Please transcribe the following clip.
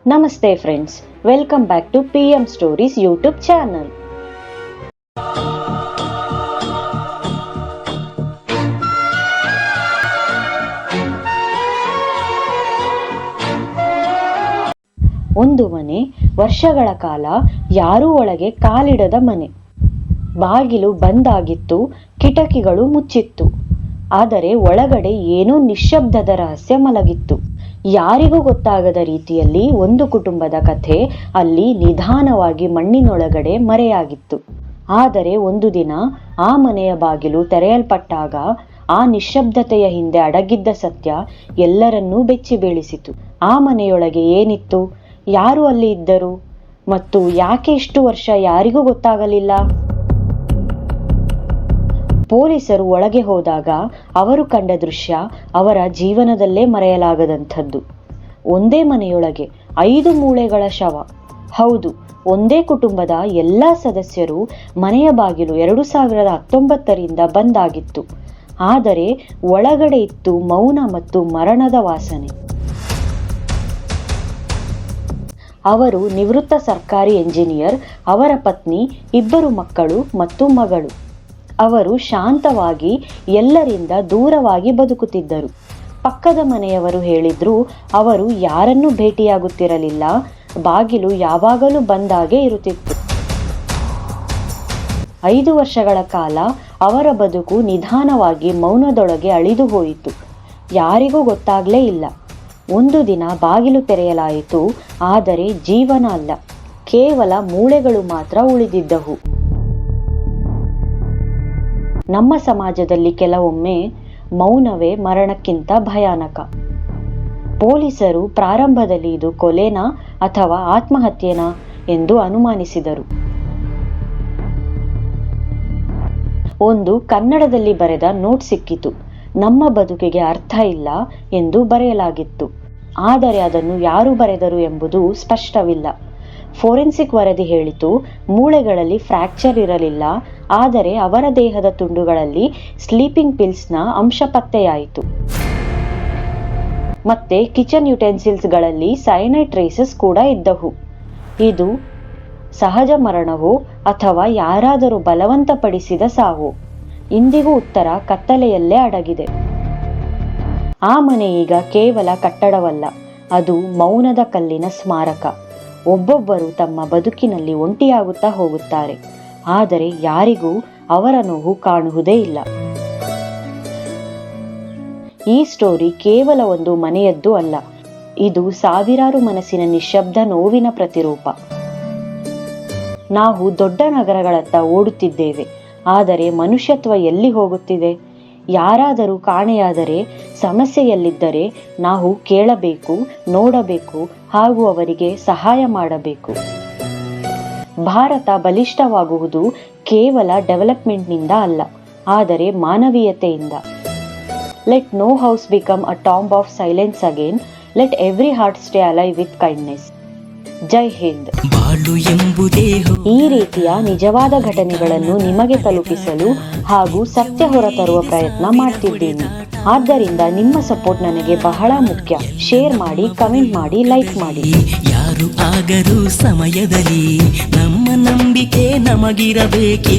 ನಮಸ್ತೆ friends, welcome back to PM stories YouTube channel. ಒಂದು ಮನೆ, ವರ್ಷಗಳ ಕಾಲ ಯಾರೂ ಒಳಗೆ ಕಾಲಿಡದ ಮನೆ. ಬಾಗಿಲು ಬಂದಾಗಿತ್ತು, ಕಿಟಕಿಗಳು ಮುಚ್ಚಿತ್ತು. ಆದರೆ ಒಳಗಡೆ ಏನೋ ನಿಶ್ಶಬ್ದದ ರಹಸ್ಯ ಮಲಗಿತ್ತು. ಯಾರಿಗೂ ಗೊತ್ತಾಗದ ರೀತಿಯಲ್ಲಿ ಒಂದು ಕುಟುಂಬದ ಕಥೆ ಅಲ್ಲಿ ನಿಧಾನವಾಗಿ ಮಣ್ಣಿನೊಳಗಡೆ ಮರೆಯಾಗಿತ್ತು. ಆದರೆ ಒಂದು ದಿನ ಆ ಮನೆಯ ಬಾಗಿಲು ತೆರೆಯಲ್ಪಟ್ಟಾಗ ಆ ನಿಶ್ಶಬ್ದತೆಯ ಹಿಂದೆ ಅಡಗಿದ್ದ ಸತ್ಯ ಎಲ್ಲರನ್ನೂ ಬೆಚ್ಚಿ ಬೀಳಿಸಿತು. ಆ ಮನೆಯೊಳಗೆ ಏನಿತ್ತು, ಯಾರು ಅಲ್ಲಿ ಇದ್ದರು ಮತ್ತು ಯಾಕೆ ಇಷ್ಟು ವರ್ಷ ಯಾರಿಗೂ ಗೊತ್ತಾಗಲಿಲ್ಲ? ಪೊಲೀಸರು ಒಳಗೆ ಹೋದಾಗ ಅವರು ಕಂಡ ದೃಶ್ಯ ಅವರ ಜೀವನದಲ್ಲೇ ಮರೆಯಲಾಗದಂಥದ್ದು. ಒಂದೇ ಮನೆಯೊಳಗೆ 5 ಮೂಳೆಗಳ ಶವ. ಹೌದು, ಒಂದೇ ಕುಟುಂಬದ ಎಲ್ಲ ಸದಸ್ಯರು ಮನೆಯ ಬಾಗಿಲು 2019ರಿಂದ ಬಂದಾಗಿತ್ತು. ಆದರೆ ಒಳಗಡೆ ಇತ್ತು ಮೌನ ಮತ್ತು ಮರಣದ ವಾಸನೆ. ಅವರು ನಿವೃತ್ತ ಸರ್ಕಾರಿ ಎಂಜಿನಿಯರ್, ಅವರ ಪತ್ನಿ, 2 ಮಕ್ಕಳು ಮತ್ತು ಮಗಳು. ಅವರು ಶಾಂತವಾಗಿ ಎಲ್ಲರಿಂದ ದೂರವಾಗಿ ಬದುಕುತ್ತಿದ್ದರು. ಪಕ್ಕದ ಮನೆಯವರು ಹೇಳಿದ್ರು ಅವರು ಯಾರನ್ನೂ ಭೇಟಿಯಾಗುತ್ತಿರಲಿಲ್ಲ, ಬಾಗಿಲು ಯಾವಾಗಲೂ ಬಂದಾಗೆ ಇರುತ್ತಿತ್ತು. 5 ವರ್ಷಗಳ ಕಾಲ ಅವರ ಬದುಕು ನಿಧಾನವಾಗಿ ಮೌನದೊಳಗೆ ಅಳಿದು ಹೋಯಿತು. ಯಾರಿಗೂ ಗೊತ್ತಾಗ್ಲೇ ಇಲ್ಲ. ಒಂದು ದಿನ ಬಾಗಿಲು ತೆರೆಯಲಾಯಿತು, ಆದರೆ ಜೀವನ ಅಲ್ಲ, ಕೇವಲ ಮೂಳೆಗಳು ಮಾತ್ರ ಉಳಿದಿದ್ದವು. ನಮ್ಮ ಸಮಾಜದಲ್ಲಿ ಕೆಲವೊಮ್ಮೆ ಮೌನವೇ ಮರಣಕ್ಕಿಂತ ಭಯಾನಕ. ಪೊಲೀಸರು ಪ್ರಾರಂಭದಲ್ಲಿ ಇದು ಕೊಲೆನಾ ಅಥವಾ ಆತ್ಮಹತ್ಯೆನಾ ಎಂದು ಅನುಮಾನಿಸಿದರು. ಒಂದು ಕನ್ನಡದಲ್ಲಿ ಬರೆದ ನೋಟ್ ಸಿಕ್ಕಿತು. ನಮ್ಮ ಬದುಕಿಗೆ ಅರ್ಥ ಇಲ್ಲ ಎಂದು ಬರೆಯಲಾಗಿತ್ತು. ಆದರೆ ಅದನ್ನು ಯಾರು ಬರೆದರು ಎಂಬುದು ಸ್ಪಷ್ಟವಿಲ್ಲ. ಫೋರೆನ್ಸಿಕ್ ವರದಿ ಹೇಳಿತು, ಮೂಳೆಗಳಲ್ಲಿ ಫ್ರ್ಯಾಕ್ಚರ್ ಇರಲಿಲ್ಲ, ಆದರೆ ಅವರ ದೇಹದ ತುಂಡುಗಳಲ್ಲಿ ಸ್ಲೀಪಿಂಗ್ ಪಿಲ್ಸ್ನ ಅಂಶ ಪತ್ತೆಯಾಯಿತು. ಮತ್ತೆ ಕಿಚನ್ ಯುಟೆನ್ಸಿಲ್ಸ್ಗಳಲ್ಲಿ ಸೈನೈಡ್ ಟ್ರೇಸಸ್ ಕೂಡ ಇದ್ದವು. ಇದು ಸಹಜ ಮರಣವೋ ಅಥವಾ ಯಾರಾದರೂ ಬಲವಂತಪಡಿಸಿದ ಸಾವೋ? ಇಂದಿಗೂ ಉತ್ತರ ಕತ್ತಲೆಯಲ್ಲೇ ಅಡಗಿದೆ. ಆ ಮನೆ ಈಗ ಕೇವಲ ಕಟ್ಟಡವಲ್ಲ, ಅದು ಮೌನದ ಕಲ್ಲಿನ ಸ್ಮಾರಕ. ಒಬ್ಬೊಬ್ಬರು ತಮ್ಮ ಬದುಕಿನಲ್ಲಿ ಒಂಟಿಯಾಗುತ್ತಾ ಹೋಗುತ್ತಾರೆ, ಆದರೆ ಯಾರಿಗೂ ಅವರ ನೋವು ಕಾಣುವುದೇ ಇಲ್ಲ. ಈ ಸ್ಟೋರಿ ಕೇವಲ ಒಂದು ಮನೆಯದ್ದು ಅಲ್ಲ, ಇದು ಸಾವಿರಾರು ಮನಸ್ಸಿನ ನಿಶ್ಶಬ್ದ ನೋವಿನ ಪ್ರತಿರೂಪ. ನಾವು ದೊಡ್ಡ ನಗರಗಳತ್ತ ಓಡುತ್ತಿದ್ದೇವೆ, ಆದರೆ ಮನುಷ್ಯತ್ವ ಎಲ್ಲಿ ಹೋಗುತ್ತಿದೆ? ಯಾರಾದರೂ ಕಾಣೆಯಾದರೆ, ಸಮಸ್ಯೆಯಲ್ಲಿದ್ದರೆ ನಾವು ಕೇಳಬೇಕು, ನೋಡಬೇಕು ಹಾಗೂ ಅವರಿಗೆ ಸಹಾಯ ಮಾಡಬೇಕು. ಭಾರತ ಬಲಿಷ್ಠವಾಗುವುದು ಕೇವಲ ಡೆವಲಪ್ಮೆಂಟ್ನಿಂದ ಅಲ್ಲ, ಆದರೆ ಮಾನವೀಯತೆಯಿಂದ. Let no house become a tomb of silence again. Let every heart stay alive with kindness. Jai Hind. ಈ ರೀತಿಯ ನಿಜವಾದ ಘಟನೆಗಳನ್ನು ನಿಮಗೆ ತಲುಪಿಸಲು ಹಾಗೂ ಸತ್ಯ ಹೊರತರುವ ಪ್ರಯತ್ನ ಮಾಡ್ತಿದ್ದೀನಿ. ಆದ್ದರಿಂದ ನಿಮ್ಮ ಸಪೋರ್ಟ್ ನನಗೆ ಬಹಳ ಮುಖ್ಯ. ಶೇರ್ ಮಾಡಿ, ಕಮೆಂಟ್ ಮಾಡಿ, ಲೈಕ್ ಮಾಡಿ. ಯಾರು ಆಗರೂ ಸಮಯದಲ್ಲಿ ನಮ್ಮ ನಂಬಿಕೆ ನಮಗಿರಬೇಕು.